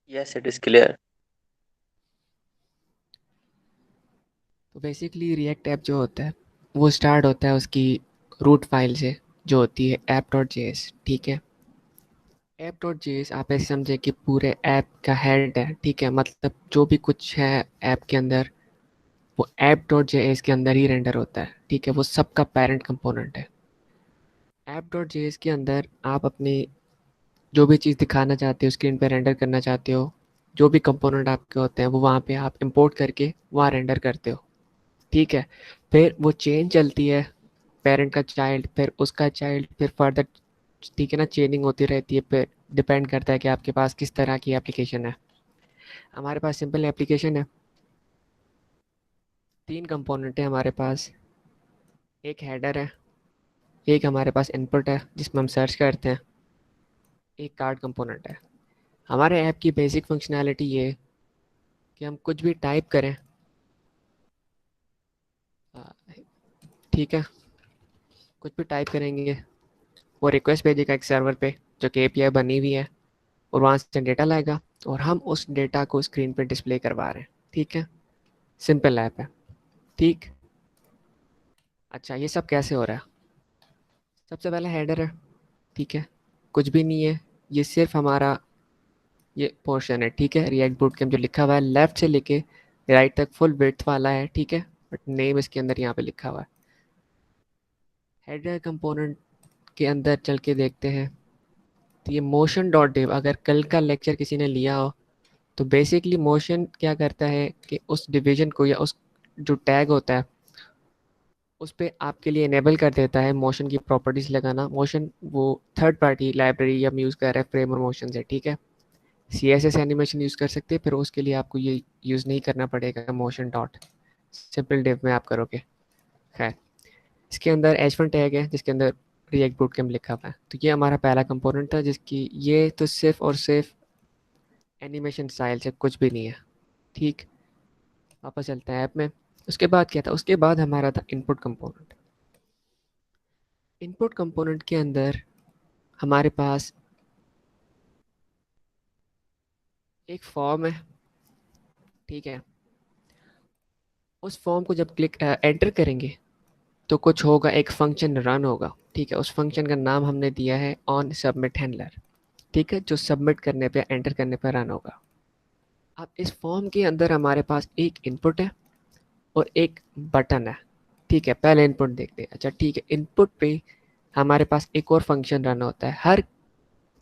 Yes, it is clear. तो basically react app जो होता है वो स्टार्ट होता है उसकी रूट फाइल से, जो होती है app.js। ठीक है, app.js आप ऐसे समझे कि पूरे ऐप का हेड है। ठीक है, मतलब जो भी कुछ है ऐप के अंदर वो app.js के अंदर ही रेंडर होता है। ठीक है, वो सबका पेरेंट कंपोनेंट है। app.js के अंदर आप अपनी जो भी चीज़ दिखाना चाहते हो, स्क्रीन पे रेंडर करना चाहते हो, जो भी कंपोनेंट आपके होते हैं वो वहाँ पे आप इंपोर्ट करके वहाँ रेंडर करते हो। ठीक है, फिर वो चेन चलती है, पेरेंट का चाइल्ड, फिर उसका चाइल्ड, फिर फर्दर। ठीक है ना, चेनिंग होती रहती है। फिर डिपेंड करता है कि आपके पास किस तरह की एप्लीकेशन है। हमारे पास सिंपल एप्लीकेशन है। तीन कंपोनेंट है हमारे पास। एक हेडर है, एक हमारे पास इनपुट है जिसमें हम सर्च करते हैं, एक कार्ड कंपोनेंट है। हमारे ऐप की बेसिक फंक्शनैलिटी ये है कि हम कुछ भी टाइप करें। आ, ठीक है, कुछ भी टाइप करेंगे, वो रिक्वेस्ट भेजेगा एक सर्वर पे जो कि एपीआई बनी हुई है, और वहाँ से डेटा लाएगा और हम उस डेटा को स्क्रीन पे डिस्प्ले करवा रहे हैं। ठीक है, सिंपल ऐप है। ठीक, अच्छा ये सब कैसे हो रहा है? सबसे पहले हेडर है। ठीक है, कुछ भी नहीं है, ये सिर्फ हमारा ये पोर्शन है। ठीक है, रिएक्ट बूट कैम्प जो लिखा हुआ है लेफ्ट से लेके राइट तक फुल विड्थ वाला है। ठीक है, बट नेम इसके अंदर यहाँ पे लिखा हुआ है। हेडर कंपोनेंट के अंदर चल के देखते हैं तो ये मोशन डॉट डिव, अगर कल का लेक्चर किसी ने लिया हो तो बेसिकली मोशन क्या करता है कि उस डिवीजन को या उस जो टैग होता है उस पे आपके लिए इनेबल कर देता है मोशन की प्रॉपर्टीज़ लगाना। मोशन वो थर्ड पार्टी लाइब्रेरी या यूज़ कर रहा है फ्रेम और मोशन से। ठीक है, C S S animation use कर सकते हैं, फिर उसके लिए आपको ये यूज़ नहीं करना पड़ेगा मोशन डॉट, सिंपल डिव में आप करोगे। खैर, इसके अंदर एच1 टैग है जिसके अंदर रिएक्ट बूट कैम्प लिखा हुआ है। तो ये हमारा पहला कंपोनेंट था जिसकी ये तो सिर्फ और सिर्फ एनिमेशन स्टाइल से कुछ भी नहीं है। ठीक, वापस चलते हैं ऐप में। उसके बाद क्या था? उसके बाद हमारा था इनपुट कंपोनेंट। इनपुट कंपोनेंट के अंदर हमारे पास एक फॉर्म है। ठीक है, उस फॉर्म को जब क्लिक एंटर करेंगे तो कुछ होगा, एक फंक्शन रन होगा। ठीक है, उस फंक्शन का नाम हमने दिया है ऑन सबमिट हैंडलर। ठीक है, जो सबमिट करने पे, एंटर करने पे रन होगा। अब इस फॉर्म के अंदर हमारे पास एक इनपुट है और एक बटन है। ठीक है, पहले इनपुट देखते हैं। अच्छा ठीक है, इनपुट पे हमारे पास एक और फंक्शन रन होता है। हर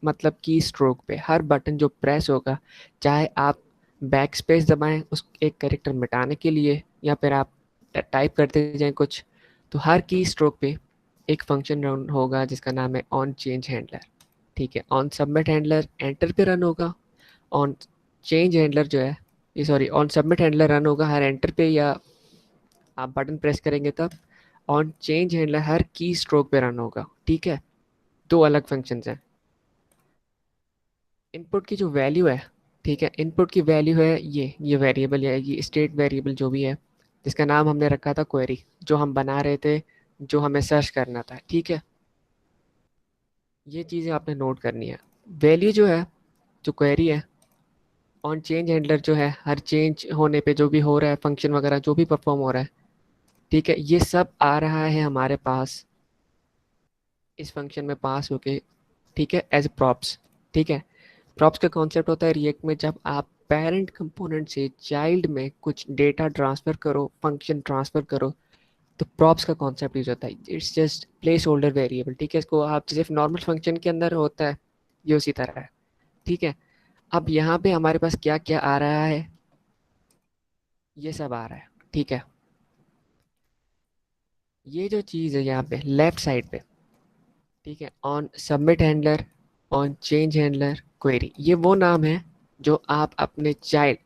मतलब की स्ट्रोक पे हर बटन जो प्रेस होगा, चाहे आप बैक स्पेस दबाएं उस एक कैरेक्टर मिटाने के लिए या फिर आप टाइप करते जाएं कुछ, तो हर की स्ट्रोक पे एक फंक्शन रन होगा जिसका नाम है ऑन चेंज हैंडलर। ठीक है, ऑन सबमिट हैंडलर एंटर पे रन होगा। ऑन चेंज हैंडलर जो है, ये sorry, on submit handler run होगा हर एंटर पे या आप बटन प्रेस करेंगे तब। ऑन चेंज हैंडलर हर की स्ट्रोक पे रन होगा। ठीक है, दो अलग फंक्शंस हैं। इनपुट की जो वैल्यू है, ठीक है, इनपुट की वैल्यू है ये वेरिएबल या ये स्टेट वेरिएबल जो भी है, जिसका नाम हमने रखा था क्वेरी, जो हम बना रहे थे, जो हमें सर्च करना था। ठीक है, ये चीज़ें आपने नोट करनी है। वैल्यू जो है, जो क्वेरी है, ऑन चेंज हैंडलर जो है, हर चेंज होने पे जो भी हो रहा है, फंक्शन वगैरह जो भी परफॉर्म हो रहा है, ठीक है, ये सब आ रहा है हमारे पास इस फंक्शन में पास होके। ठीक है, एज प्रॉप्स। ठीक है, प्रॉप्स का कॉन्सेप्ट होता है रिएक्ट में, जब आप पेरेंट कंपोनेंट से चाइल्ड में कुछ डेटा ट्रांसफ़र करो, फंक्शन ट्रांसफ़र करो, तो प्रॉप्स का कॉन्सेप्ट यूज होता है। It's just place holder variable. ठीक है, इसको आप सिर्फ नॉर्मल फंक्शन के अंदर होता है, ये उसी तरह है। ठीक है, अब यहाँ पे हमारे पास क्या क्या आ रहा है, ये सब आ रहा है। ठीक है, ये जो चीज़ है यहाँ पे लेफ्ट साइड पे, ठीक है, on submit handler, on change handler, query, ये वो नाम है जो आप अपने चाइल्ड,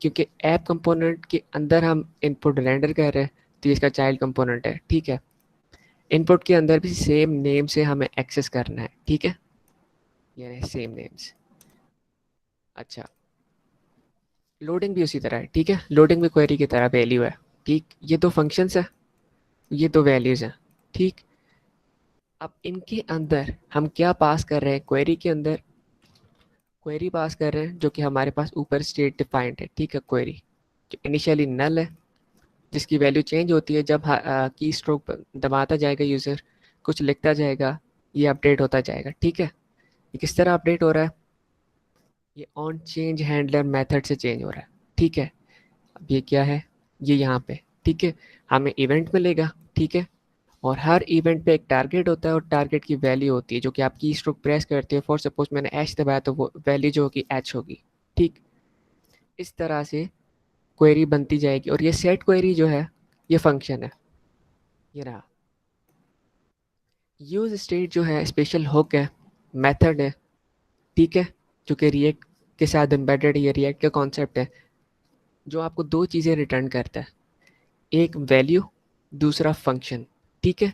क्योंकि ऐप कंपोनेंट के अंदर हम इनपुट रेंडर कर रहे हैं तो इसका चाइल्ड कंपोनेंट है। ठीक है, इनपुट के अंदर भी सेम नेम से हमें एक्सेस करना है। ठीक है, ये रहे सेम नेम्स। अच्छा, लोडिंग भी उसी तरह है। ठीक है, लोडिंग भी क्वेरी की तरह वैल्यू है। ठीक, ये दो फंक्शंस है, ये दो वैल्यूज़ हैं। ठीक, अब इनके अंदर हम क्या पास कर रहे हैं? क्वेरी के अंदर क्वेरी पास कर रहे हैं जो कि हमारे पास ऊपर स्टेट डिफाइंड है, ठीक है। क्वेरी जो इनिशियली नल है, जिसकी वैल्यू चेंज होती है जब की स्ट्रोक दबाता जाएगा यूज़र, कुछ लिखता जाएगा, ये अपडेट होता जाएगा, ठीक है। ये किस तरह अपडेट हो रहा है, ये ऑन चेंज हैंडलर मेथड से चेंज हो रहा है, ठीक है। अब ये क्या है, ये यहाँ पे, ठीक है, हमें इवेंट मिलेगा, ठीक है। और हर इवेंट पे एक टारगेट होता है और टारगेट की वैल्यू होती है जो कि आप की स्ट्रोक प्रेस करते हो। फॉर सपोज मैंने एच दबाया तो वो वैल्यू जो होगी एच होगी, ठीक। इस तरह से क्वेरी बनती जाएगी। और ये सेट क्वेरी जो है ये फंक्शन है, ये रहा। यूज स्टेट जो है स्पेशल हुक है, मेथड है, ठीक है, जो कि रिएक्ट के साथ एम्बेडेड, ये रिएक्ट का कॉन्सेप्ट है जो आपको दो चीज़ें रिटर्न करता है, एक वैल्यू, दूसरा फंक्शन, ठीक है।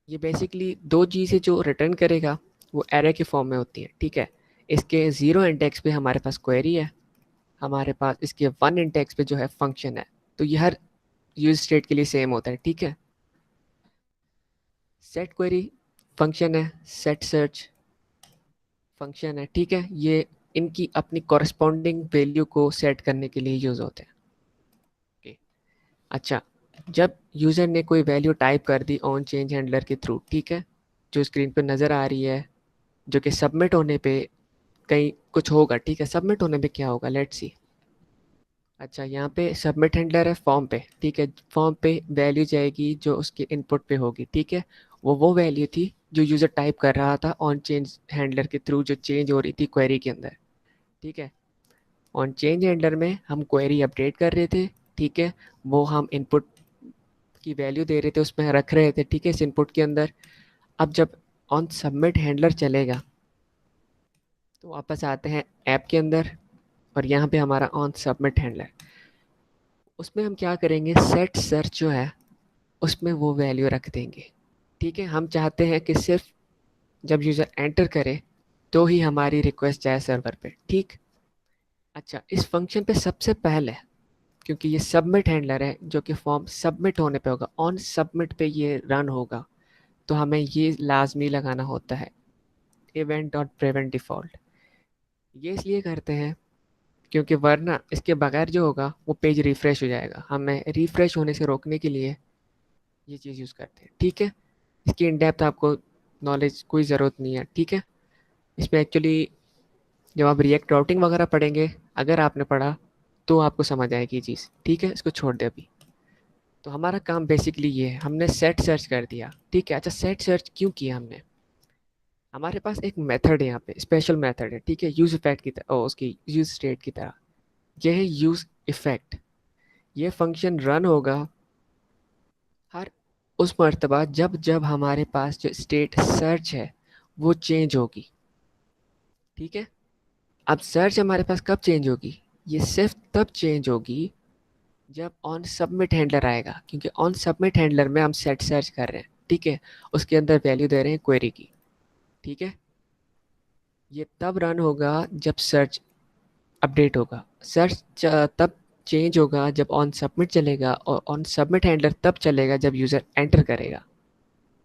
ये बेसिकली दो चीज़ें जो रिटर्न करेगा वो एरे के फॉर्म में होती है, ठीक है। इसके ज़ीरो इंडेक्स पे हमारे पास क्वेरी है, हमारे पास इसके वन इंडेक्स पे जो है फंक्शन है। तो ये हर यूज स्टेट के लिए सेम होता है, ठीक है। सेट क्वेरी फंक्शन है, सेट सर्च फंक्शन है, ठीक है। ये इनकी अपनी कॉरस्पॉन्डिंग वैल्यू को सेट करने के लिए यूज़ होते हैं, okay। अच्छा, जब यूज़र ने कोई वैल्यू टाइप कर दी ऑन चेंज हैंडलर के थ्रू, ठीक है, जो स्क्रीन पर नज़र आ रही है, जो कि सबमिट होने पे कहीं कुछ होगा, ठीक है। सबमिट होने पे क्या होगा, लेट्स सी। अच्छा, यहाँ पे सबमिट हैंडलर है फॉर्म पे, ठीक है। फॉर्म पे वैल्यू जाएगी जो उसके इनपुट पे होगी, ठीक है। वो वैल्यू थी जो यूज़र टाइप कर रहा था ऑन चेंज हैंडलर के थ्रू, जो चेंज हो रही थी क्वेरी के अंदर, ठीक है। ऑन चेंज हैंडलर में हम क्वेरी अपडेट कर रहे थे, ठीक है। वो हम इनपुट की वैल्यू दे रहे थे, उसमें रख रहे थे, ठीक है, इस इनपुट के अंदर। अब जब ऑन सबमिट हैंडलर चलेगा तो वापस आते हैं ऐप के अंदर, और यहाँ पे हमारा ऑन सबमिट हैंडलर, उसमें हम क्या करेंगे, सेट सर्च जो है उसमें वो वैल्यू रख देंगे, ठीक है। हम चाहते हैं कि सिर्फ जब यूज़र एंटर करे तो ही हमारी रिक्वेस्ट जाए सर्वर पे, ठीक। अच्छा, इस फंक्शन पे सबसे पहले, क्योंकि ये सबमिट हैंडलर है जो कि फॉर्म सबमिट होने पे होगा, ऑन सबमिट पे ये रन होगा, तो हमें ये लाजमी लगाना होता है इवेंट डॉट प्रिवेंट डिफ़ॉल्ट। ये इसलिए करते हैं क्योंकि वरना इसके बगैर जो होगा वो पेज रिफ़्रेश हो जाएगा। हमें रिफ़्रेश होने से रोकने के लिए ये चीज़ यूज़ करते हैं, ठीक है। इसकी इन डेप्थ आपको नॉलेज कोई ज़रूरत नहीं है, ठीक है। इसमें एक्चुअली जब आप रिएक्ट राउटिंग वगैरह पढ़ेंगे, अगर आपने पढ़ा तो आपको समझ आएगी ये चीज़, ठीक है। इसको छोड़ दे अभी। तो हमारा काम बेसिकली ये है, हमने सेट सर्च कर दिया, ठीक है। अच्छा, सेट सर्च क्यों किया हमने, हमारे पास एक मेथड है यहाँ पे, स्पेशल मेथड है, ठीक है, यूज़ इफेक्ट की तरह, उसकी यूज़ स्टेट की तरह। यह है यूज़ इफेक्ट। ये फंक्शन रन होगा हर उस मर्तबा जब जब हमारे पास जो स्टेट सर्च है वो चेंज होगी, ठीक है। अब सर्च हमारे पास कब चेंज होगी, ये सिर्फ तब चेंज होगी जब ऑन सबमिट हैंडलर आएगा, क्योंकि ऑन सबमिट हैंडलर में हम सेट सर्च कर रहे हैं, ठीक है। उसके अंदर वैल्यू दे रहे हैं क्वेरी की, ठीक है। ये तब रन होगा जब सर्च अपडेट होगा, सर्च तब चेंज होगा जब ऑन सबमिट चलेगा, और ऑन सबमिट हैंडलर तब चलेगा जब यूज़र एंटर करेगा,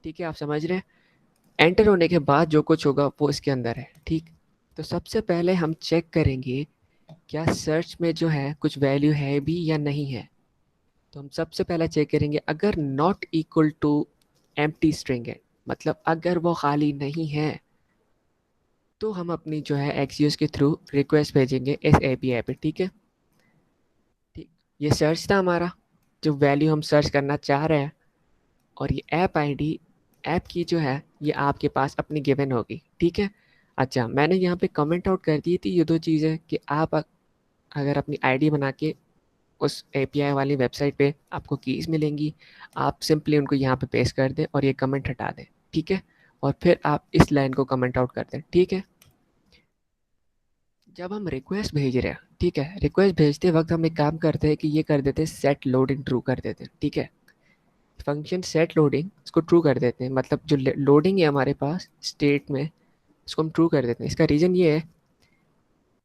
ठीक है। आप समझ रहे हैं, एंटर होने के बाद जो कुछ होगा वो इसके अंदर है, ठीक। तो सबसे पहले हम चेक करेंगे क्या सर्च में जो है कुछ वैल्यू है भी या नहीं है। तो हम सबसे पहले चेक करेंगे, अगर not equal to empty string है, मतलब अगर वो खाली नहीं है, तो हम अपनी जो है एक्सियोस के थ्रू रिक्वेस्ट भेजेंगे इस एपीआई पे, ठीक है। ठीक, ये सर्च था हमारा, जो वैल्यू हम सर्च करना चाह रहे हैं। और ये ऐप आईडी, ऐप की जो है ये आपके पास अपनी गिवन होगी, ठीक है। अच्छा, मैंने यहाँ पे कमेंट आउट कर दी थी ये दो चीज़ें कि आप अगर अपनी आईडी बना के उस एपीआई वाली वेबसाइट पे आपको कीज़ मिलेंगी, आप सिंपली उनको यहाँ पे पेस्ट कर दें और ये कमेंट हटा दें, ठीक है। और फिर आप इस लाइन को कमेंट आउट कर दें, ठीक है। जब हम रिक्वेस्ट भेज रहे हैं, ठीक है, रिक्वेस्ट भेजते वक्त हम एक काम करते हैं कि ये कर देते हैं सेट लोडिंग ट्रू कर देते हैं, ठीक है। फंक्शन सेट लोडिंग इसको ट्रू कर देते हैं, मतलब जो लोडिंग है हमारे पास स्टेट में इसको हम ट्रू कर देते हैं। इसका रीज़न ये है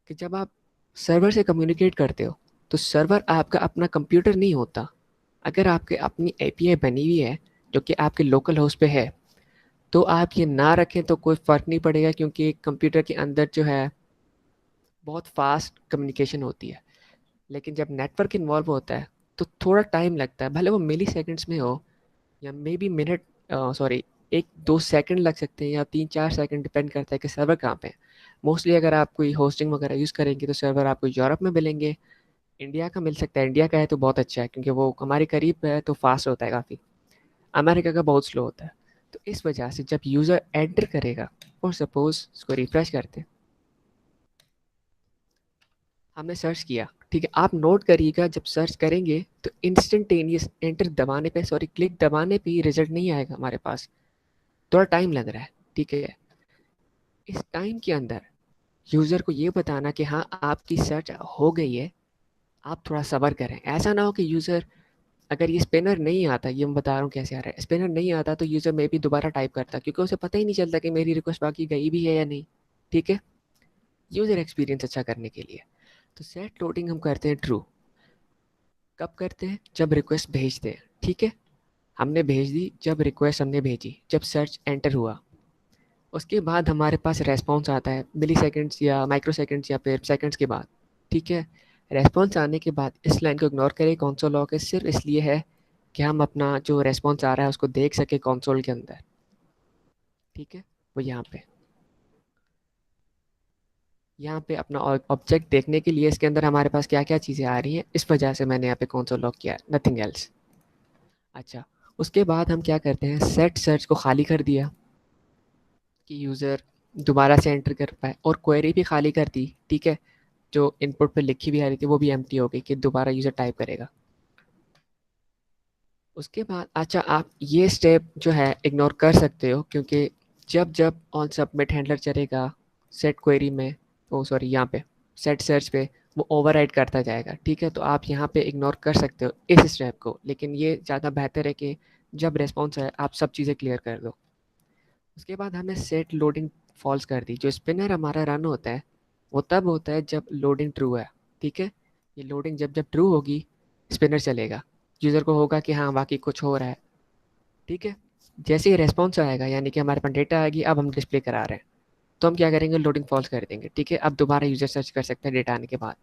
कि जब आप सर्वर से कम्युनिकेट करते हो तो सर्वर आपका अपना कंप्यूटर नहीं होता। अगर आपके अपनी एपीआई बनी हुई है जो कि आपके लोकल होस्ट पे है, तो आप ये ना रखें तो कोई फ़र्क नहीं पड़ेगा, क्योंकि कंप्यूटर के अंदर जो है बहुत फास्ट कम्युनिकेशन होती है। लेकिन जब नेटवर्क इन्वॉल्व होता है तो थोड़ा टाइम लगता है, भले वो मिली सेकेंड्स में हो या may be minute, sorry, 1-2 second लग सकते हैं या 3-4 सेकंड, डिपेंड करता है कि सर्वर कहाँ पे है। मोस्टली अगर आप कोई होस्टिंग वगैरह यूज़ करेंगे तो सर्वर आपको यूरोप में मिलेंगे, इंडिया का मिल सकता है। इंडिया का है तो बहुत अच्छा है, क्योंकि वो हमारे करीब है तो फास्ट होता है काफ़ी। अमेरिका का बहुत स्लो होता है। तो इस वजह से जब यूज़र एंटर करेगा, और सपोज़ इसको रिफ्रेश करते हैं, हमने सर्च किया, ठीक है, आप नोट करिएगा जब सर्च करेंगे तो इंस्टेंटेनियस एंटर दबाने पे, सॉरी, क्लिक दबाने पे ही रिजल्ट नहीं आएगा हमारे पास, थोड़ा टाइम लग रहा है, ठीक है। इस टाइम के अंदर यूज़र को ये बताना कि हाँ, आपकी सर्च हो गई है, आप थोड़ा सब्र करें। ऐसा ना हो कि यूज़र, अगर ये स्पिनर नहीं आता, ये मैं बता रहा हूँ कैसे आ रहा है, स्पिनर नहीं आता तो यूज़र मे बी दोबारा टाइप करता, क्योंकि उसे पता ही नहीं चलता कि मेरी रिक्वेस्ट बाकी गई भी है या नहीं, ठीक है। यूज़र एक्सपीरियंस अच्छा करने के लिए तो सेट लोडिंग हम करते हैं ट्रू। कब करते हैं? जब रिक्वेस्ट भेजते हैं, ठीक है। हमने भेज दी, जब रिक्वेस्ट हमने भेजी, जब सर्च एंटर हुआ, उसके बाद हमारे पास रेस्पॉन्स आता है मिली सेकेंड्स या माइक्रो सेकेंड्स या फिर सेकेंड्स के बाद, ठीक है। रेस्पॉन्स आने के बाद इस लाइन को इग्नोर करें, कंसोल लॉग है सिर्फ इसलिए है कि हम अपना जो रेस्पॉन्स आ रहा है उसको देख सके कंसोल के अंदर, ठीक है। वो यहाँ पे अपना ऑब्जेक्ट देखने के लिए इसके अंदर हमारे पास क्या क्या चीज़ें आ रही हैं, इस वजह से मैंने यहाँ पे कंसोल लॉग किया, नथिंग एल्स। अच्छा, उसके बाद हम क्या करते हैं, सेट सर्च को खाली कर दिया कि यूज़र दोबारा से एंटर कर पाए, और क्वेरी भी खाली कर दी, ठीक है। जो इनपुट पे लिखी भी आ रही थी वो भी एम्प्टी हो गई कि दोबारा यूज़र टाइप करेगा। उसके बाद अच्छा, आप ये स्टेप जो है इग्नोर कर सकते हो, क्योंकि जब जब ऑन सबमिट हैंडलर चलेगा सेट क्वेरी में, ओ सॉरी, यहाँ पे सेट सर्च पे, वो ओवरराइड करता जाएगा, ठीक है। तो आप यहाँ पे इग्नोर कर सकते हो इस स्टेप को, लेकिन ये ज़्यादा बेहतर है कि जब रिस्पॉन्स है आप सब चीज़ें क्लियर कर दो। उसके बाद हमने सेट लोडिंग फॉल्स कर दी। जो स्पिनर हमारा रन होता है वो तब होता है जब लोडिंग ट्रू है, ठीक है। ये लोडिंग जब जब ट्रू होगी स्पिनर चलेगा, यूज़र को होगा कि हाँ बाकी कुछ हो रहा है, ठीक है। जैसे ही रेस्पॉन्स आएगा, यानी कि हमारे पास डेटा आएगी, अब हम डिस्प्ले करा रहे हैं, तो हम क्या करेंगे, लोडिंग फॉल्स कर देंगे, ठीक है। अब दोबारा यूज़र सर्च कर सकते हैं डेटा आने के बाद।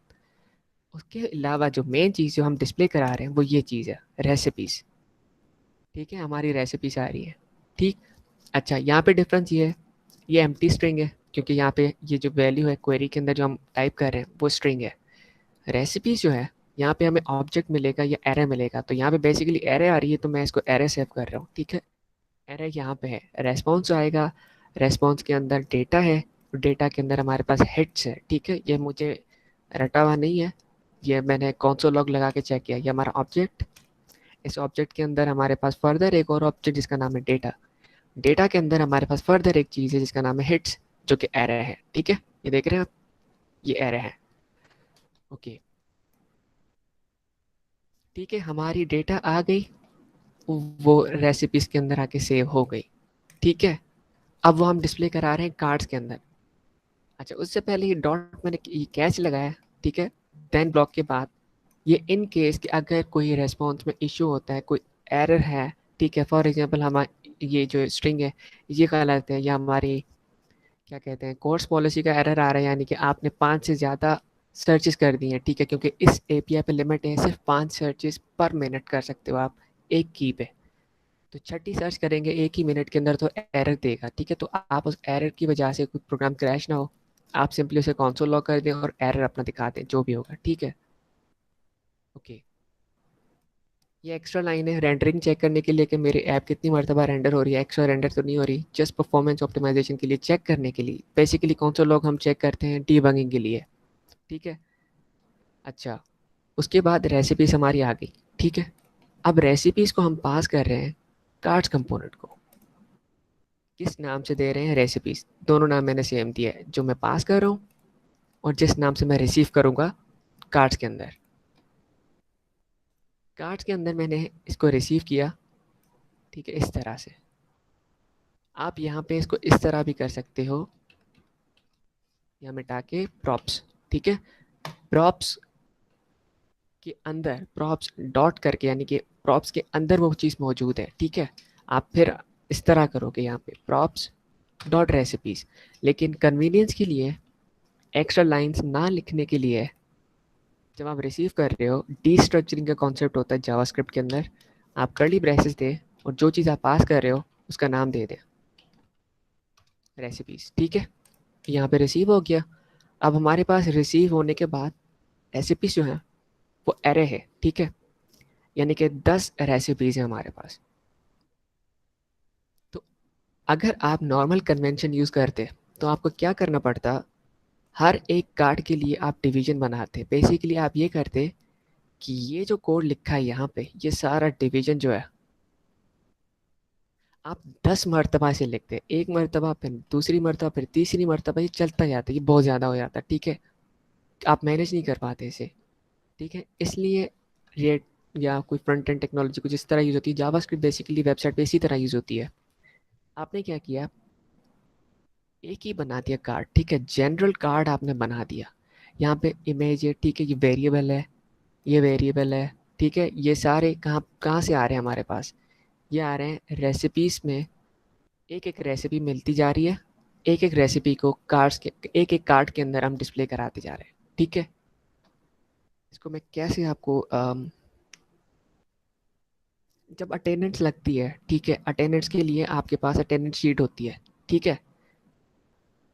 उसके अलावा जो मेन चीज़ जो हम डिस्प्ले करा रहे हैं वो ये चीज़ है, रेसिपीज़, ठीक है। हमारी रेसिपीज़ आ रही है, ठीक। अच्छा, यहाँ पे डिफरेंस ये है, ये एम्प्टी स्ट्रिंग है, क्योंकि यहाँ पे ये जो वैल्यू है क्वेरी के अंदर जो हम टाइप कर रहे हैं वो स्ट्रिंग है। रेसिपीज जो है, यहाँ पे हमें ऑब्जेक्ट मिलेगा या एरे मिलेगा, तो यहाँ पे बेसिकली एरे आ रही है तो मैं इसको एरे सेव कर रहा हूँ, ठीक है। एरे यहाँ पे है, रेस्पॉन्स आएगा, रेस्पॉन्स के अंदर डेटा है, डेटा के अंदर हमारे पास हिट्स है, ठीक है। ये मुझे रटा हुआ नहीं है, ये मैंने कंसोल लॉग लगा के चेक किया, ये हमारा ऑब्जेक्ट। इस ऑब्जेक्ट के अंदर हमारे पास फर्दर एक और ऑब्जेक्ट जिसका नाम है डेटा। डेटा के अंदर हमारे पास फर्दर एक चीज़ है जिसका नाम है हिट्स, जो कि एरे है, ठीक है। ये देख रहे हैं आप, ये एरे है, ओके, ठीक है। हमारी डेटा आ गई, वो रेसिपीज के अंदर आके सेव हो गई, ठीक है। अब वो हम डिस्प्ले करा रहे हैं कार्ड्स के अंदर। अच्छा, उससे पहले ये डॉट मैंने ये कैच लगाया, ठीक है। देन ब्लॉक के बाद ये इन केस कि अगर कोई रेस्पॉन्स में इशू होता है, कोई एरर है, ठीक है। फॉर एग्जांपल हमारी ये जो स्ट्रिंग है ये गलत है, या हमारी क्या कहते हैं कोर्स पॉलिसी का एरर आ रहा है, यानी कि आपने 5 से ज़्यादा सर्चेस कर दी हैं, ठीक है। क्योंकि इस एपीआई पे लिमिट है, सिर्फ 5 सर्चेस पर मिनट कर सकते हो आप एक की पे। तो छठी सर्च करेंगे एक ही मिनट के अंदर तो एरर देगा, ठीक है। तो आप उस एरर की वजह से कोई प्रोग्राम क्रैश ना हो, आप सिंपली उसे कंसोल लॉग कर दें और एरर अपना दिखा दें, जो भी होगा, ठीक है, ओके। ये एक्स्ट्रा लाइन है रेंडरिंग चेक करने के लिए कि मेरी ऐप कितनी मरतबा रेंडर हो रही है, एक्स्ट्रा रेंडर तो नहीं हो रही, जस्ट परफॉर्मेंस ऑप्टिमाइजेशन के लिए चेक करने के लिए। बेसिकली कंसोल लॉग हम चेक करते हैं डीबगिंग के लिए, ठीक है। अच्छा, उसके बाद रेसिपीज हमारी आ गई, ठीक है। अब रेसिपीज को हम पास कर रहे हैं कार्ड्स कंपोनेंट को। किस नाम से दे रहे हैं, रेसिपीज, दोनों नाम मैंने सेम दिया है, जो मैं पास कर रहा हूँ और जिस नाम से मैं रिसीव करूँगा कार्ड्स के अंदर। कार्ड्स के अंदर मैंने इसको रिसीव किया, ठीक है, इस तरह से। आप यहाँ पे इसको इस तरह भी कर सकते हो, यहाँ मिटा के प्रॉप्स, ठीक है। प्रॉप्स के अंदर प्रॉप्स डॉट करके, यानी कि प्रॉप्स के अंदर वो चीज़ मौजूद है, ठीक है। आप फिर इस तरह करोगे यहाँ पे प्रॉप्स डॉट रेसिपीज़। लेकिन कन्वीनियंस के लिए एक्स्ट्रा लाइंस ना लिखने के लिए जब आप रिसीव कर रहे हो, डीस्ट्रक्चरिंग का कॉन्सेप्ट होता है जावास्क्रिप्ट के अंदर। आप कर्ली ब्रेसेस दें और जो चीज़ आप पास कर रहे हो उसका नाम दे दें रेसिपीज़। ठीक है, यहाँ पे रिसीव हो गया। अब हमारे पास रिसीव होने के बाद रेसिपीज़ जो है वो एरे है। ठीक है, यानी कि 10 रेसिपीज़ हैं हमारे पास। तो अगर आप नॉर्मल कन्वेंशन यूज़ करते तो आपको क्या करना पड़ता, हर एक कार्ड के लिए आप डिवीजन बनाते। बेसिकली आप ये करते कि ये जो कोड लिखा है यहाँ पे, ये सारा डिवीजन जो है आप 10 मरतबा से लिखते। एक मरतबा, फिर दूसरी मरतबा, फिर तीसरी मरतबा, ये चलता जाता है। ये बहुत ज़्यादा हो जाता है। ठीक है, आप मैनेज नहीं कर पाते इसे। ठीक है, इसलिए रिएक्ट या कोई फ्रंट एंड टेक्नोलॉजी कुछ इस तरह यूज़ होती है। जावास्क्रिप्ट बेसिकली वेबसाइट पे इसी तरह यूज़ होती है। आपने क्या किया, एक ही बना दिया कार्ड। ठीक है, जनरल कार्ड आपने बना दिया। यहाँ पे इमेज है। ठीक है, ये वेरिएबल है, ये वेरिएबल है। ठीक है, ये सारे कहाँ कहाँ से आ रहे हैं हमारे पास, ये आ रहे हैं रेसिपीज़ में। एक एक रेसिपी मिलती जा रही है। एक एक रेसिपी को कार्ड्स के एक एक कार्ड के अंदर हम डिस्प्ले कराते जा रहे हैं। ठीक है, इसको मैं कैसे आपको जब अटेंडेंस लगती है, ठीक है, अटेंडेंस के लिए आपके पास अटेंडेंस शीट होती है। ठीक है,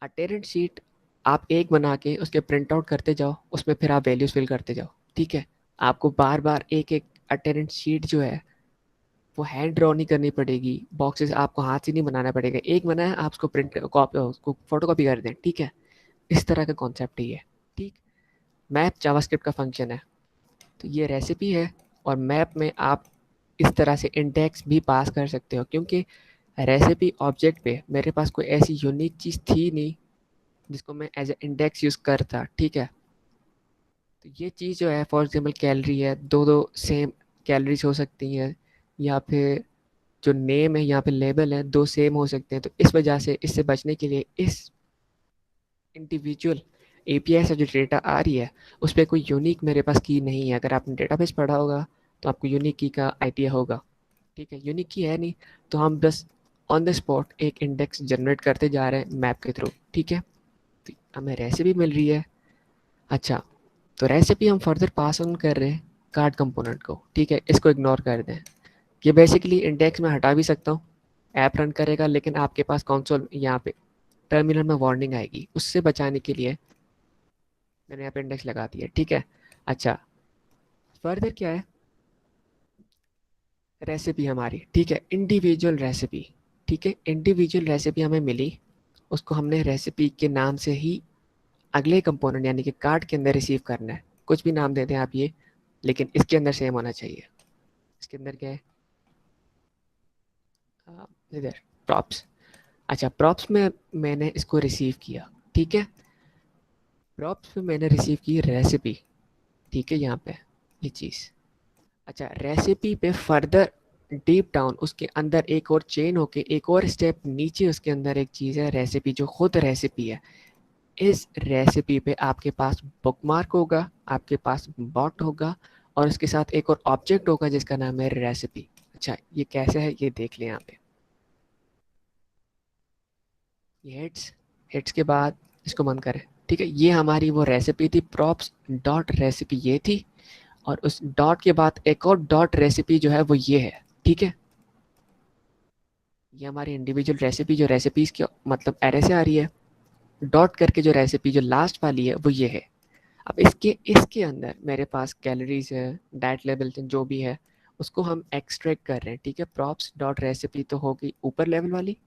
अटेंडेंस शीट आप एक बना के उसके प्रिंट आउट करते जाओ, उसमें फिर आप वैल्यूज़ फिल करते जाओ। ठीक है, आपको बार बार एक एक अटेंडेंस शीट जो है वो हैंड ड्रॉ नहीं करनी पड़ेगी। बॉक्सेस आपको हाथ से नहीं बनाना पड़ेगा। एक बनाया आप उसको प्रिंट कॉपी, उसको फोटो कॉपी कर दें। ठीक है, इस तरह का कॉन्सेप्ट ही है। ठीक, मैप जावास्क्रिप्ट का फंक्शन है। तो ये रेसिपी है और मैप में आप इस तरह से इंडेक्स भी पास कर सकते हो, क्योंकि रेसिपी ऑब्जेक्ट पे मेरे पास कोई ऐसी यूनिक चीज़ थी नहीं जिसको मैं एज ए इंडेक्स यूज़ करता। ठीक है, तो ये चीज़ जो है फॉर एग्जांपल कैलोरी है, दो दो सेम कैलोरीज हो सकती हैं, या फिर जो नेम है यहाँ पे लेबल है दो सेम हो सकते हैं। तो इस वजह से इससे बचने के लिए इस इंडिविजुअल एपीआई से जो डेटा आ रही है उस पर कोई यूनिक मेरे पास की नहीं है। अगर आपने डेटाबेस पढ़ा होगा तो आपको यूनिक की का आइडिया होगा। ठीक है, यूनिक की है नहीं, तो हम बस ऑन द स्पॉट एक इंडेक्स जनरेट करते जा रहे हैं मैप के थ्रू। ठीक है, तो हमें रेसिपी मिल रही है। अच्छा, तो रेसिपी हम फर्दर पास ऑन कर रहे हैं कार्ड कंपोनेंट को। ठीक है, इसको इग्नोर कर दें। ये बेसिकली इंडेक्स में हटा भी सकता हूँ, ऐप रन करेगा, लेकिन आपके पास कंसोल यहाँ पे टर्मिनल में वार्निंग आएगी। उससे बचाने के लिए मैंने यहाँ पे इंडेक्स लगा दिया। ठीक है, अच्छा, फर्दर क्या है, रेसिपी हमारी। ठीक है, इंडिविजुअल रेसिपी। ठीक है, इंडिविजुअल रेसिपी हमें मिली, उसको हमने रेसिपी के नाम से ही अगले कंपोनेंट यानी कि कार्ड के अंदर रिसीव करना है। कुछ भी नाम दे दें आप ये, लेकिन इसके अंदर सेम होना चाहिए। इसके अंदर क्या है, इधर प्रॉप्स। अच्छा, प्रॉप्स में मैंने इसको रिसीव किया। ठीक है, प्रॉप्स में मैंने रिसीव की रेसिपी। ठीक है, यहाँ पे ये चीज़। अच्छा, रेसिपी पे फर्दर डीप डाउन उसके अंदर एक और चेन होके एक और स्टेप नीचे उसके अंदर एक चीज़ है रेसिपी, जो खुद रेसिपी है। इस रेसिपी पे आपके पास बुकमार्क होगा, आपके पास बॉट होगा, और उसके साथ एक और ऑब्जेक्ट होगा जिसका नाम है रेसिपी। अच्छा, ये कैसे है ये देख लें यहाँ पे। ये हेड्स, हेड्स के बाद इसको बंद करें। ठीक है, ये हमारी वो रेसिपी थी, प्रॉप्स डॉट रेसिपी ये थी, और उस डॉट के बाद एक और डॉट रेसिपी जो है वो ये है। ठीक है, ये हमारी इंडिविजुअल रेसिपी जो रेसिपीज़ के मतलब एरे से आ रही है। डॉट करके जो रेसिपी जो लास्ट वाली है वो ये है। अब इसके इसके अंदर मेरे पास कैलोरीज है, डाइट लेवल जो भी है, उसको हम एक्सट्रैक्ट कर रहे हैं। ठीक है, प्रॉप्स डॉट रेसिपी तो होगी ऊपर लेवल वाली,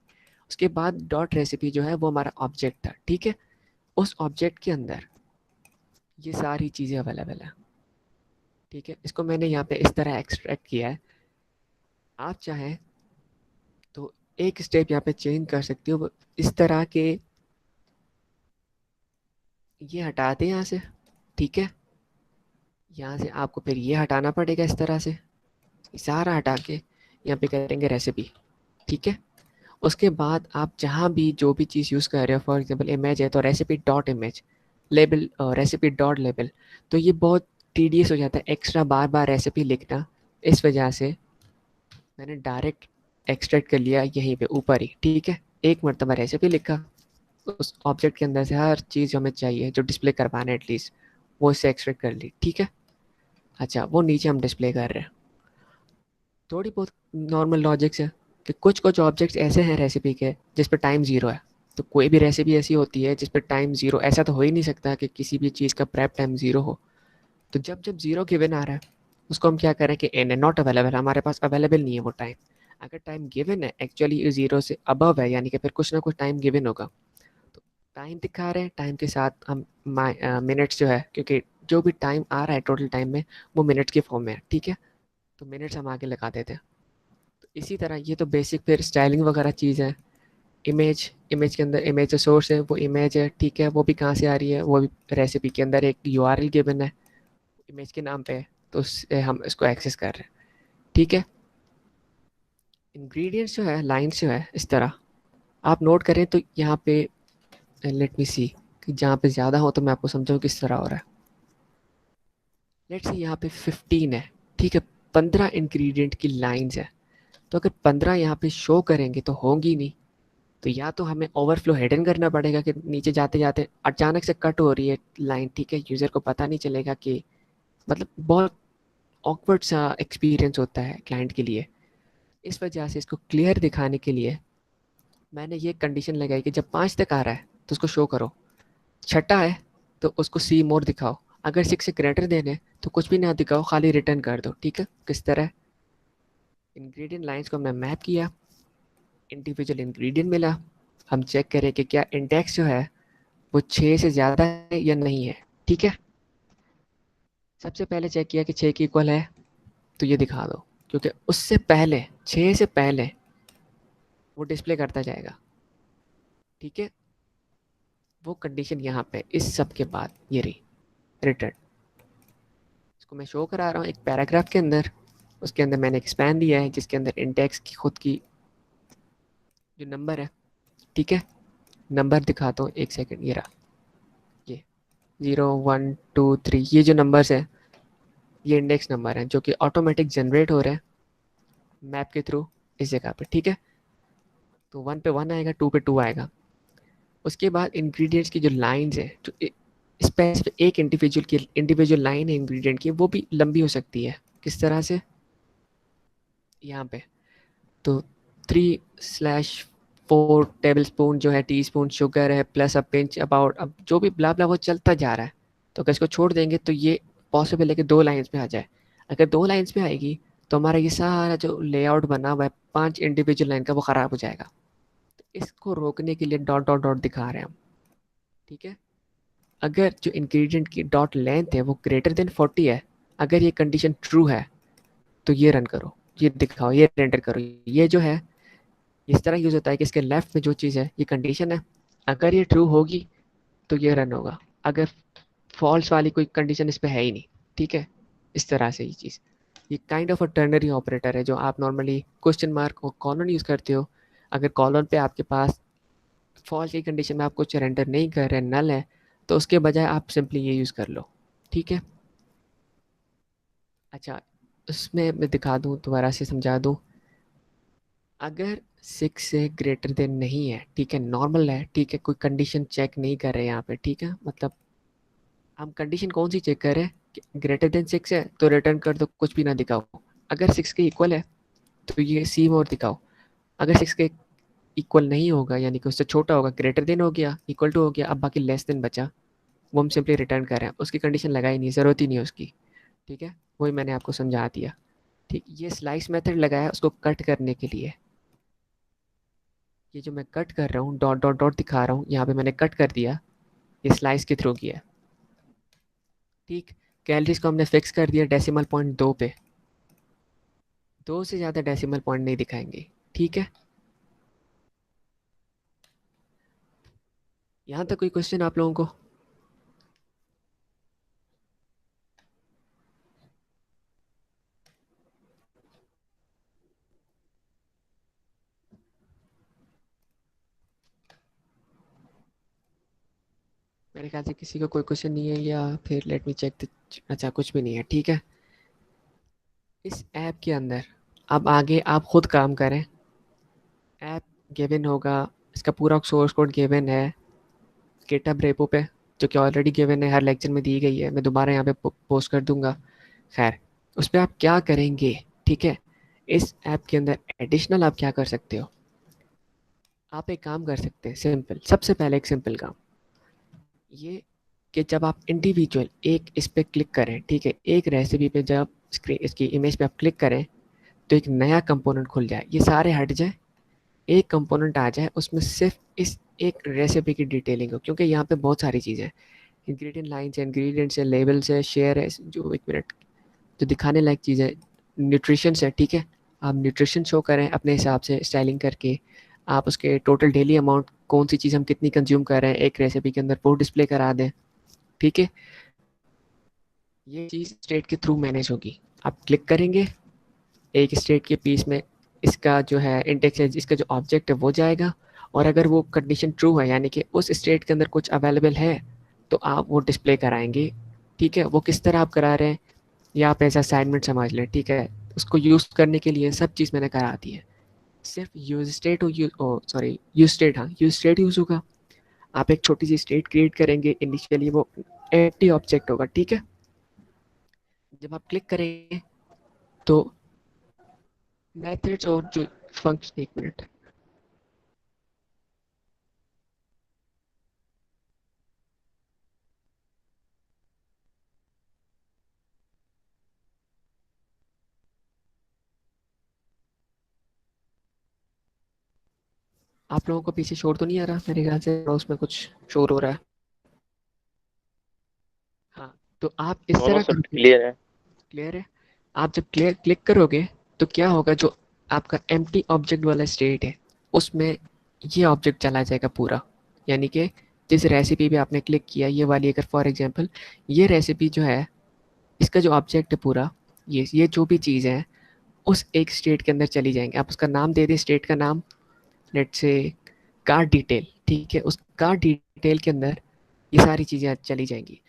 उसके बाद डॉट रेसिपी जो है वो हमारा ऑब्जेक्ट था। ठीक है, उस ऑब्जेक्ट के अंदर ये सारी चीज़ें अवेलेबल है। ठीक है, इसको मैंने यहाँ पे इस तरह एक्सट्रैक्ट किया है। आप चाहें तो एक स्टेप यहाँ पे चेंज कर सकते हो, इस तरह के ये हटा दें यहाँ से। ठीक है, यहाँ से आपको फिर ये हटाना पड़ेगा इस तरह से, सारा हटा के यहाँ पे करेंगे रेसिपी। ठीक है, उसके बाद आप जहाँ भी जो भी चीज़ यूज़ कर रहे हो, फॉर एग्जांपल इमेज है तो recipe dot image, label recipe dot label. तो ये बहुत टीडियस हो जाता है एक्स्ट्रा बार बार रेसिपी लिखना, इस वजह से मैंने डायरेक्ट एक्सट्रैक्ट कर लिया यहीं पे ऊपर ही, ठीक है। एक मरतबा रेसिपी लिखा, उस ऑब्जेक्ट के अंदर से हर चीज़ जो हमें चाहिए जो डिस्प्ले करवाना है एटलीस्ट वो इससे एक्सट्रैक्ट कर ली, ठीक है। अच्छा, वो नीचे हम डिस्प्ले कर रहे हैं। थोड़ी बहुत नॉर्मल लॉजिक्स है कि कुछ कुछ ऑब्जेक्ट्स ऐसे हैं रेसिपी के जिस पर टाइम ज़ीरो है। तो कोई भी रेसिपी ऐसी होती है जिस पर टाइम ज़ीरो, ऐसा तो हो ही नहीं सकता कि किसी भी चीज़ का प्रेप टाइम ज़ीरो हो। तो जब जब ज़ीरो गिवन आ रहा है उसको हम क्या करें कि एन है नॉट अवेलेबल, हमारे पास अवेलेबल नहीं है वो टाइम। अगर टाइम गिवन है एक्चुअली ज़ीरो से अबव है, यानी कि फिर कुछ ना कुछ टाइम गिवन होगा। तो टाइम दिखा रहे हैं, टाइम के साथ हम मिनट्स जो है, क्योंकि जो भी टाइम आ रहा है टोटल टाइम में वो मिनट्स के फॉर्म में है, ठीक है। तो मिनट्स हम आगे लगा देते हैं। तो इसी तरह ये तो बेसिक फिर स्टाइलिंग वगैरह चीज़ है। इमेज, इमेज के अंदर इमेज जो सोर्स है वो इमेज है, ठीक है। वो भी कहाँ से आ रही है, वो भी रेसिपी के अंदर एक यूआरएल गिवन है इमेज के नाम पे, तो उससे हम इसको एक्सेस कर रहे हैं, ठीक है। इंग्रेडिएंट्स जो है, लाइन्स जो है, इस तरह आप नोट करें तो यहाँ पे लेट मी सी कि जहाँ पे ज़्यादा हो तो मैं आपको समझाऊँ किस तरह हो रहा है। लेट्स सी यहाँ पे 15 है, ठीक है। 15 इंग्रेडिएंट की लाइन्स है। तो अगर 15 यहाँ पे शो करेंगे तो होंगी नहीं। तो या तो हमें ओवरफ्लो हिडन करना पड़ेगा कि नीचे जाते जाते अचानक से कट हो रही है लाइन, ठीक है। यूज़र को पता नहीं चलेगा कि, मतलब बहुत ऑकवर्ड सा एक्सपीरियंस होता है क्लाइंट के लिए। इस वजह से इसको क्लियर दिखाने के लिए मैंने ये कंडीशन लगाई कि जब 5 तक आ रहा है तो उसको शो करो, छठा है तो उसको सी मोर दिखाओ, अगर 6 से ग्रेटर देने तो कुछ भी ना दिखाओ, खाली रिटर्न कर दो, ठीक है। किस तरह इंग्रेडिएंट लाइंस को मैं मैप किया, इंडिविजुअल इंग्रेडिएंट मिला, हम चेक करें कि क्या इंडेक्स जो है वो 6 से ज़्यादा है या नहीं है, ठीक है। सबसे पहले चेक किया कि 6 के इक्वल है तो ये दिखा दो, क्योंकि उससे पहले 6 से पहले वो डिस्प्ले करता जाएगा, ठीक है। वो कंडीशन यहाँ पे इस सब के बाद ये रही रिटर्न। इसको मैं शो करा रहा हूँ एक पैराग्राफ के अंदर। उसके अंदर मैंने एक स्पैन दिया है जिसके अंदर इंडेक्स की खुद की जो नंबर है, ठीक है। नंबर दिखाता हूँ, एक सेकंड, ये रहा, ये 0 1 2 3, ये जो नंबर्स है ये इंडेक्स नंबर हैं जो कि ऑटोमेटिक जनरेट हो रहे हैं मैप के थ्रू इस जगह पे, ठीक है। तो 1 पे 1 आएगा, 2 पे 2 आएगा। उसके बाद इंग्रेडिएंट्स की जो लाइंस है, जो स्पेसिफिक एक इंडिविजुअल लाइन है इंग्रेडिएंट की, वो भी लंबी हो सकती है। किस तरह से, यहाँ पे तो 3/4 टेबल स्पून जो है टी स्पून शुगर है प्लस अ पिंच अबाउट, अब जो भी ब्ला ब्ला वो चलता जा रहा है। तो अगर इसको छोड़ देंगे तो ये पॉसिबल है कि 2 लाइन्स पे आ जाए। अगर 2 लाइन्स पे आएगी तो हमारा ये सारा जो लेआउट बना हुआ है 5 इंडिविजुअल लाइन का वो ख़राब हो जाएगा। तो इसको रोकने के लिए डॉट डॉट डॉट दिखा रहे हैं हम, ठीक है। अगर जो इंग्रेडिएंट की डॉट लेंथ है वो ग्रेटर देन 40 है, अगर ये कंडीशन ट्रू है तो ये रन करो, ये दिखाओ, ये रेंडर करो। ये जो है इस तरह यूज़ होता है कि इसके लेफ्ट में जो चीज़ है ये कंडीशन है, अगर ये ट्रू होगी तो ये रन होगा, अगर फॉल्स वाली कोई कंडीशन इस पे है ही नहीं, ठीक है। इस तरह से ये चीज़, ये kind of a ternary operator है जो आप नॉर्मली क्वेश्चन मार्क और कॉलन यूज़ करते हो। अगर कॉलन पे आपके पास फॉल्स की कंडीशन में आप कुछ रेंडर नहीं कर रहे, नल है, तो उसके बजाय आप सिंपली ये यूज़ कर लो, ठीक है। अच्छा, उसमें मैं दिखा दूँ, दोबारा से समझा दूँ। अगर 6 से ग्रेटर देन नहीं है, ठीक है, नॉर्मल है, ठीक है, कोई कंडीशन चेक नहीं कर रहे यहाँ पे, ठीक है। मतलब हम कंडीशन कौन सी चेक कर रहे हैं कि ग्रेटर देन 6 है तो रिटर्न कर दो, कुछ भी ना दिखाओ। अगर 6 के इक्वल है तो ये सी मोर दिखाओ। अगर 6 के इक्वल नहीं होगा, यानी कि उससे छोटा होगा, ग्रेटर देन हो गया, इक्वल टू हो गया, अब बाकी लेस देन बचा, वो हम सिंपली रिटर्न कर रहे हैं, उसकी कंडीशन लगाई नहीं, ज़रूरत ही नहीं है उसकी, ठीक है। वही मैंने आपको समझा दिया, ठीक। ये स्लाइस मेथड लगाया उसको कट करने के लिए। ये जो मैं कट कर रहा हूँ डॉट डॉट डॉट दिखा रहा हूँ, यहाँ पे मैंने कट कर दिया, ये स्लाइस के थ्रू किया, ठीक। कैलोरीज को हमने फिक्स कर दिया डेसिमल पॉइंट 2 पे, 2 से ज़्यादा डेसिमल पॉइंट नहीं दिखाएंगे, ठीक है। यहाँ तक कोई क्वेश्चन आप लोगों को? मेरे ख्याल से किसी को कोई क्वेश्चन नहीं है, या फिर लेट मी चेक। अच्छा, कुछ भी नहीं है, ठीक है। इस ऐप के अंदर अब आगे आप खुद काम करें, ऐप गिवन होगा, इसका पूरा सोर्स कोड गिवन है गिटहब रेपो पे, जो कि ऑलरेडी गिवन है, हर लेक्चर में दी गई है, मैं दोबारा यहाँ पे पोस्ट कर दूंगा। खैर, उस पर आप क्या करेंगे, ठीक है, इस ऐप के अंदर एडिशनल आप क्या कर सकते हो, आप एक काम कर सकते हैं सिंपल, सबसे पहले एक सिंपल काम ये कि जब आप इंडिविजुअल एक इस पे क्लिक करें, ठीक है, एक रेसिपी पे जब स्क्रीन इसकी इमेज पे आप क्लिक करें तो एक नया कंपोनेंट खुल जाए, ये सारे हट जाए, एक कंपोनेंट आ जाए, उसमें सिर्फ इस एक रेसिपी की डिटेलिंग हो, क्योंकि यहाँ पे बहुत सारी चीज़ें हैं, इंग्रेडिएंट लाइन्स है, इंग्रेडिएंट्स है, लेबल्स है, शेयर है, जो एक मिनट जो दिखाने लायक चीज़ें, न्यूट्रिशंस है, ठीक है, आप न्यूट्रिशन शो करें अपने हिसाब से स्टाइलिंग करके, आप उसके टोटल डेली अमाउंट कौन सी चीज़ हम कितनी कंज्यूम कर रहे हैं एक रेसिपी के अंदर वो डिस्प्ले करा दें, ठीक है। ये चीज़ स्टेट के थ्रू मैनेज होगी, आप क्लिक करेंगे एक स्टेट के पीस में, इसका जो है इंडेक्स है, इसका जो ऑब्जेक्ट है वो जाएगा, और अगर वो कंडीशन ट्रू है यानी कि उस स्टेट के अंदर कुछ अवेलेबल है तो आप वो डिस्प्ले कराएंगे, ठीक है। वो किस तरह आप करा रहे हैं या आप ऐसा असाइनमेंट समझ लें, ठीक है, उसको यूज़ करने के लिए सब चीज़ मैंने करा दी है, सिर्फ यूज स्टेट हो सॉरी यूज स्टेट, हाँ यूज स्टेट यूज़ होगा, आप एक छोटी सी स्टेट क्रिएट करेंगे, इनिशियली वो एम्प्टी ऑब्जेक्ट होगा, ठीक है। जब आप क्लिक करेंगे तो मेथड्स और जो फंक्शन, एक मिनट, आप लोगों को पीछे शोर तो नहीं आ रहा, मेरे ख्याल से उसमें कुछ शोर हो रहा है। हाँ, तो आप इस दोनों तरह सब करोगे, क्लियर है। क्लियर है। आप जब क्लियर क्लिक करोगे तो क्या होगा, जो आपका एम्प्टी ऑब्जेक्ट वाला स्टेट है उसमें ये ऑब्जेक्ट चला जाएगा पूरा, यानी कि जिस रेसिपी पे आपने क्लिक किया ये वाली, अगर फॉर एग्जांपल ये रेसिपी जो है इसका जो ऑब्जेक्ट है पूरा, ये जो भी चीज़ है उस एक स्टेट के अंदर चली जाएंगे, आप उसका नाम दे दें, स्टेट का नाम लेट्स से कार्ड डिटेल, ठीक है, उस कार्ड डिटेल के अंदर ये सारी चीज़ें चली जाएंगी।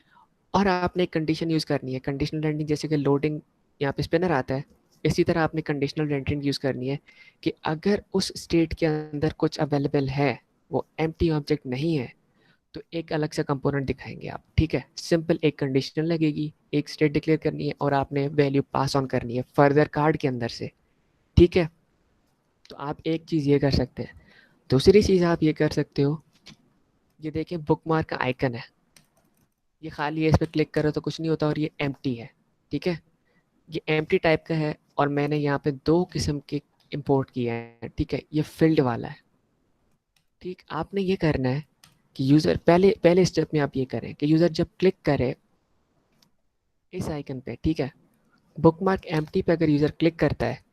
और आपने एक कंडीशन यूज़ करनी है, कंडीशनल रेंडरिंग, जैसे कि लोडिंग यहाँ पे स्पिनर आता है, इसी तरह आपने कंडीशनल रेंडरिंग यूज़ करनी है कि अगर उस स्टेट के अंदर कुछ अवेलेबल है, वो एम्प्टी ऑब्जेक्ट नहीं है, तो एक अलग सा कंपोनेंट दिखाएंगे आप, ठीक है। सिंपल एक कंडीशन लगेगी, एक स्टेट डिक्लेयर करनी है और आपने वैल्यू पास ऑन करनी है फर्दर कार्ड के अंदर से, ठीक है। तो आप एक चीज़ ये कर सकते हैं, दूसरी चीज़ आप ये कर सकते हो, ये देखें बुक मार्क का आइकन है, ये खाली है, इस पर क्लिक करो तो कुछ नहीं होता और ये एम्प्टी है, ठीक है, ये एम्प्टी टाइप का है, और मैंने यहाँ पे दो किस्म के इंपोर्ट किए हैं, ठीक है, ये फील्ड वाला है, ठीक। आपने ये करना है कि यूज़र पहले पहले स्टेप में आप ये करें कि यूज़र जब क्लिक करे इस आइकन पे, ठीक है, बुकमार्क एम्प्टी पे अगर यूज़र क्लिक करता है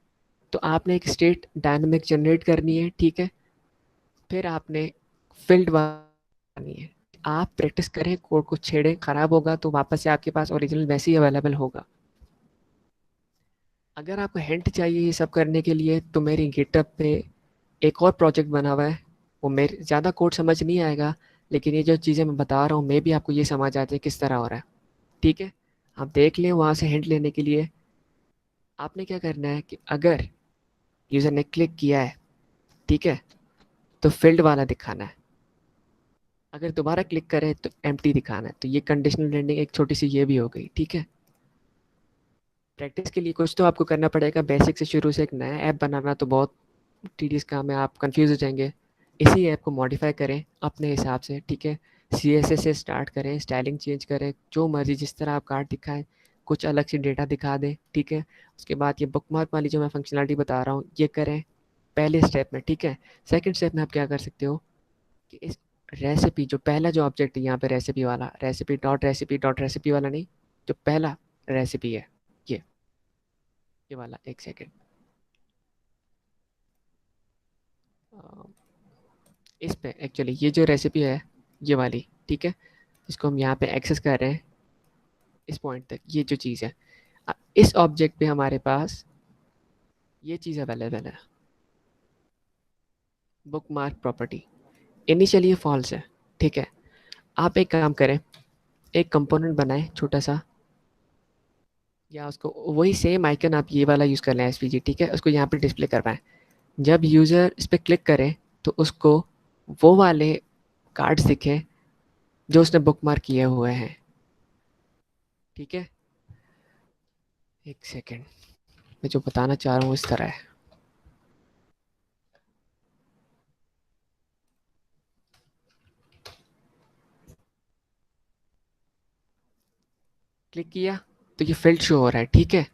तो आपने एक स्टेट डायनामिक जनरेट करनी है, ठीक है, फिर आपने फील्ड करनी है, आप प्रैक्टिस करें, कोड को छेड़ें, ख़राब होगा तो वापस से आपके पास ओरिजिनल वैसे ही अवेलेबल होगा। अगर आपको हिंट चाहिए ये सब करने के लिए तो मेरी गिटहब पे एक और प्रोजेक्ट बना हुआ है, वो मेरे ज़्यादा कोड समझ नहीं आएगा, लेकिन ये जो चीज़ें मैं बता रहा हूँ मे भी आपको ये समझ आ जाए किस तरह हो रहा है, ठीक है। आप देख लें, वहाँ से हिंट लेने के लिए आपने क्या करना है कि अगर यूज़र ने क्लिक किया है, ठीक है, तो फील्ड वाला दिखाना है, अगर दोबारा क्लिक करें तो एम्प्टी दिखाना है, तो ये कंडीशनल रेंडरिंग एक छोटी सी ये भी हो गई, ठीक है। प्रैक्टिस के लिए कुछ तो आपको करना पड़ेगा, बेसिक से शुरू से एक नया ऐप बनाना तो बहुत टीडियस काम है, आप कंफ्यूज हो जाएंगे। इसी ऐप को मॉडिफाई करें अपने हिसाब से, ठीक है, CSS से स्टार्ट करें, स्टाइलिंग चेंज करें, जो मर्जी जिस तरह आप कार्ड दिखाएं, कुछ अलग से डेटा दिखा दें, ठीक है। उसके बाद ये बुकमार्क वाली जो मैं फंक्शनलिटी बता रहा हूँ ये करें पहले स्टेप में, ठीक है। सेकंड स्टेप में आप क्या कर सकते हो कि इस रेसिपी, जो पहला जो ऑब्जेक्ट है यहाँ पे रेसिपी वाला, रेसिपी डॉट रेसिपी वाला नहीं, जो पहला रेसिपी है ये वाला, एक सेकेंड, इस पे एक्चुअली ये जो रेसिपी है ये वाली, ठीक है, इसको हम यहाँ पे एक्सेस कर रहे हैं इस पॉइंट तक, ये जो चीज़ है इस ऑब्जेक्ट पे हमारे पास ये चीज़ अवेलेबल है, बुक मार्क प्रॉपर्टी, इनिशियली ये फॉल्स है, ठीक है। आप एक काम करें, एक कंपोनेंट बनाएं छोटा सा, या उसको वही सेम आइकन आप ये वाला यूज़ कर लें SVG, ठीक है, उसको यहाँ पे डिस्प्ले करवाएं, जब यूज़र इस पे क्लिक करे तो उसको वो वाले कार्ड्स दिखे जो उसने बुकमार्क किए हुए हैं। ठीक है, एक सेकेंड, मैं जो बताना चाह रहा हूँ इस तरह है। क्लिक किया तो ये फील्ड शो हो रहा है। ठीक है,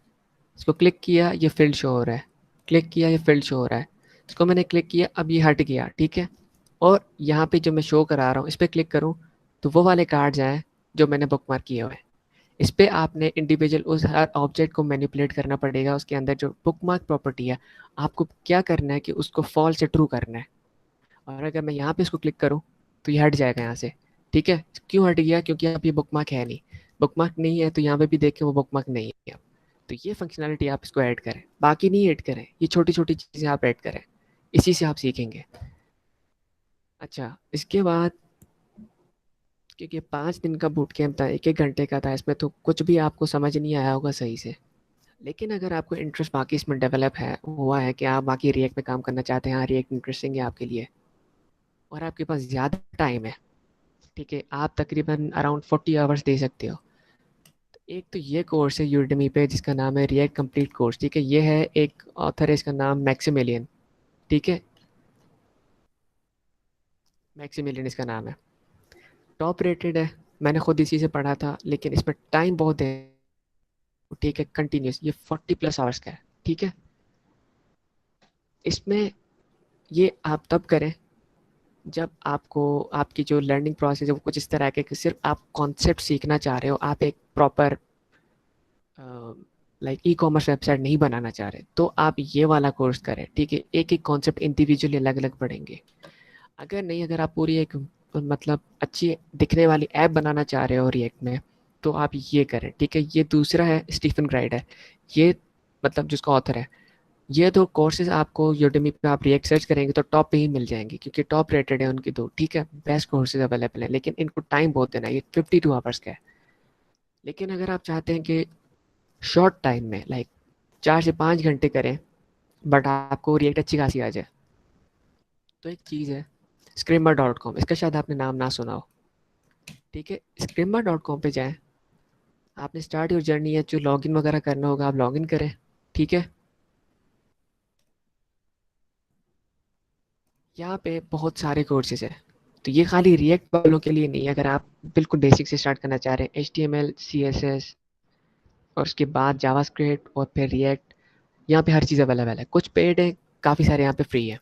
इसको क्लिक किया, ये फील्ड शो हो रहा है। क्लिक किया, ये फील्ड शो हो रहा है। इसको मैंने क्लिक किया, अब ये हट गया। ठीक है, और यहाँ पे जो मैं शो करा रहा हूँ इस पर क्लिक करूँ तो वो वाले कार्ड्स आए जो मैंने बुकमार्क किए हुए हैं। इस पे आपने इंडिविजुअल उस हर ऑब्जेक्ट को मैनिपुलेट करना पड़ेगा। उसके अंदर जो बुकमार्क प्रॉपर्टी है, आपको क्या करना है कि उसको फॉल्स से ट्रू करना है। और अगर मैं यहाँ पे इसको क्लिक करूँ तो ये हट जाएगा यहाँ से। ठीक है, क्यों हट गया? क्योंकि अब ये बुकमार्क है नहीं। बुकमार्क नहीं है तो यहाँ पे भी देखें वो बुकमार्क नहीं है। तो ये फंक्शनैलिटी आप इसको ऐड करें, बाकी नहीं ऐड करें। ये छोटी छोटी चीज़ें आप ऐड करें, इसी से आप सीखेंगे। अच्छा, इसके बाद, क्योंकि 5 दिन का बूट कैंप था, 1-1 घंटे का था, इसमें तो कुछ भी आपको समझ नहीं आया होगा सही से। लेकिन अगर आपको इंटरेस्ट बाकी इसमें डेवलप है हुआ है कि आप बाकी रिएक्ट में काम करना चाहते हैं, हाँ रिएक्ट इंटरेस्टिंग है आपके लिए और आपके पास ज़्यादा टाइम है, ठीक है, आप तकरीबन अराउंड 40 आवर्स दे सकते हो। तो एक तो ये कोर्स है यूडेमी पे जिसका नाम है रिएक्ट कंप्लीट कोर्स। ठीक है, ये है, एक ऑथर है इसका नाम मैक्सिमिलियन। ठीक है, मैक्सिमिलियन इसका नाम है, टॉप रेटेड है। मैंने खुद इसी से पढ़ा था, लेकिन इसमें टाइम बहुत है। ठीक है, कंटिन्यूस, ये 40+ आवर्स का है। ठीक है, इसमें ये आप तब करें जब आपको, आपकी जो लर्निंग प्रोसेस है वो कुछ इस तरह के कि सिर्फ आप कॉन्सेप्ट सीखना चाह रहे हो, आप एक proper like e commerce website नहीं बनाना चाह रहे, तो आप ये वाला कोर्स करें। ठीक है, एक एक कॉन्सेप्ट इंडिविजुअली अलग अलग पढ़ेंगे। अगर नहीं, अगर आप पूरी एक मतलब अच्छी दिखने वाली ऐप बनाना चाह रहे हो रिएक्ट में, तो आप ये करें। ठीक है, ये दूसरा है स्टीफन ग्राइड है, ये मतलब जिसका ऑथर है। ये दो कोर्सेज आपको यूडेमी पे आप रिएक्ट सर्च करेंगे तो टॉप पे ही मिल जाएंगे, क्योंकि टॉप रेटेड है उनकी दो। ठीक है, बेस्ट कोर्सेज अवेलेबल है, लेकिन इनको टाइम बहुत देना है। ये 52 आवर्स का है। लेकिन अगर आप चाहते हैं कि शॉर्ट टाइम में लाइक 4 से 5 घंटे करें बट आपको रिएक्ट अच्छी खासी आ जाए, तो एक चीज़ है scrimmer.com, इसका शायद आपने नाम ना सुना हो। ठीक है, scrimmer.com पे जाएं, आपने स्टार्ट योर जर्नी है, जो लॉगिन वगैरह करना होगा आप लॉगिन करें। ठीक है, यहाँ पे बहुत सारे कोर्सेज हैं। तो ये खाली रिएक्ट वालों के लिए नहीं है। अगर आप बिल्कुल बेसिक से स्टार्ट करना चाह रहे हैं, HTML CSS और उसके बाद जावास्क्रिप्ट और फिर रिएक्ट, यहाँ पे हर चीज़ अवेलेबल है। कुछ पेड है, काफ़ी सारे यहाँ पे फ्री है।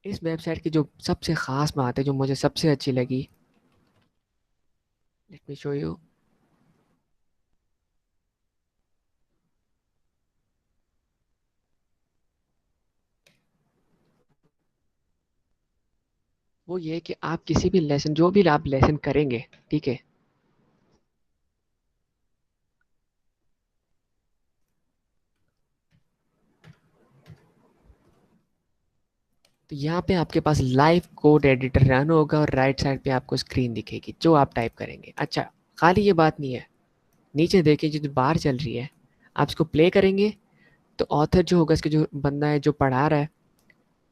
इस वेबसाइट की जो सबसे ख़ास बात है, जो मुझे सबसे अच्छी लगी, लेट मी शो यू। वो ये कि आप किसी भी लेसन, जो भी आप लेसन करेंगे, ठीक है, तो यहाँ पे आपके पास लाइव कोड एडिटर रन होगा और राइट साइड पे आपको स्क्रीन दिखेगी जो आप टाइप करेंगे। अच्छा, खाली ये बात नहीं है, नीचे देखिए जो बार चल रही है, आप इसको प्ले करेंगे तो ऑथर जो होगा, इसके जो बंदा है जो पढ़ा रहा है,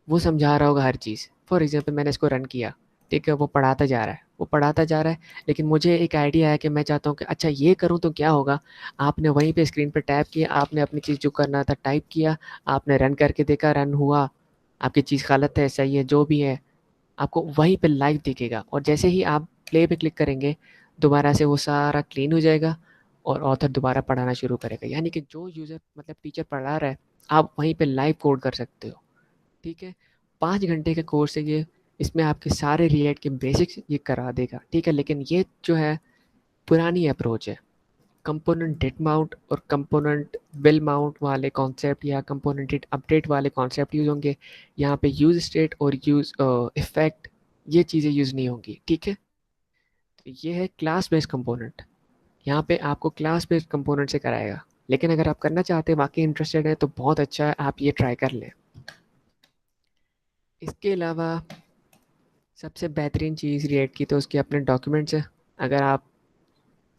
वो समझा रहा होगा हर चीज़। फॉर एग्जांपल मैंने इसको रन किया, ठीक है, वो पढ़ाता जा रहा है, वो पढ़ाता जा रहा है, लेकिन मुझे एक आइडिया है कि मैं चाहता हूँ कि अच्छा ये करूँ तो क्या होगा। आपने वहीं पे स्क्रीन पे टैप किया, आपने अपनी चीज़ जो करना था टाइप किया, आपने रन करके देखा, रन हुआ, आपकी चीज़ गलत है सही है जो भी है, आपको वहीं पे लाइव दिखेगा। और जैसे ही आप प्ले पे क्लिक करेंगे, दोबारा से वो सारा क्लीन हो जाएगा और ऑथर दोबारा पढ़ाना शुरू करेगा। यानी कि जो यूज़र मतलब टीचर पढ़ा रहा है, आप वहीं पे लाइव कोड कर सकते हो। ठीक है, 5 घंटे का कोर्स है ये, इसमें आपके सारे रिएक्ट के बेसिक्स ये करा देगा। ठीक है, लेकिन ये जो है पुरानी अप्रोच है। कंपोनेंट डिट माउंट और कंपोनेंट विल माउंट वाले कॉन्सेप्ट या कंपोनेंट डिट अपडेट वाले कॉन्सेप्ट यूज़ होंगे। यहाँ पे यूज़ स्टेट और यूज़ इफ़ेक्ट, ये चीज़ें यूज़ नहीं होंगी। ठीक है, तो ये है क्लास बेस्ड कंपोनेंट। यहाँ पे आपको क्लास बेस्ड कंपोनेंट से कराएगा। लेकिन अगर आप करना चाहते हैं, वाकई इंटरेस्टेड है, तो बहुत अच्छा है, आप ये ट्राई कर लें। इसके अलावा सबसे बेहतरीन चीज़ रिएक्ट की तो उसके अपने डॉक्यूमेंट्स हैं। अगर आप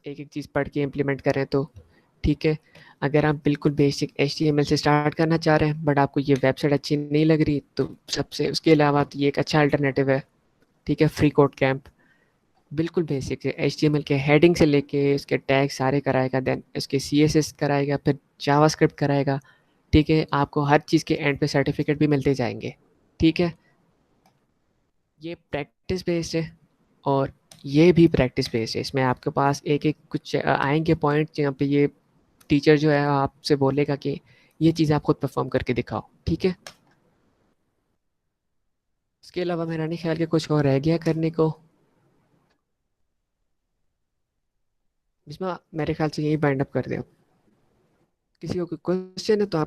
एक एक चीज़ पढ़ के इम्प्लीमेंट करें तो ठीक है। अगर आप बिल्कुल बेसिक HTML से स्टार्ट करना चाह रहे हैं बट आपको ये वेबसाइट अच्छी नहीं लग रही, तो सबसे उसके अलावा तो ये एक अच्छा अल्टरनेटिव है। ठीक है, फ्री कोड कैंप बिल्कुल बेसिक है। HTML के हेडिंग से लेके उसके टैग सारे कराएगा, देन उसके CSS कराएगा, फिर जावास्क्रिप्ट कराएगा। ठीक है, आपको हर चीज़ के एंड पे सर्टिफिकेट भी मिलते जाएंगे। ठीक है, ये प्रैक्टिस बेस्ड है और ये भी प्रैक्टिस बेस्ड है। इसमें आपके पास एक एक कुछ आएंगे पॉइंट जहाँ पे ये टीचर जो है आपसे बोलेगा कि ये चीज़ आप खुद परफॉर्म करके दिखाओ। ठीक है, इसके अलावा मेरा नहीं ख्याल कि कुछ और रह गया करने को। इसमें मेरे ख्याल से यही बाइंड अप कर दे। किसी को कोई क्वेश्चन है तो आप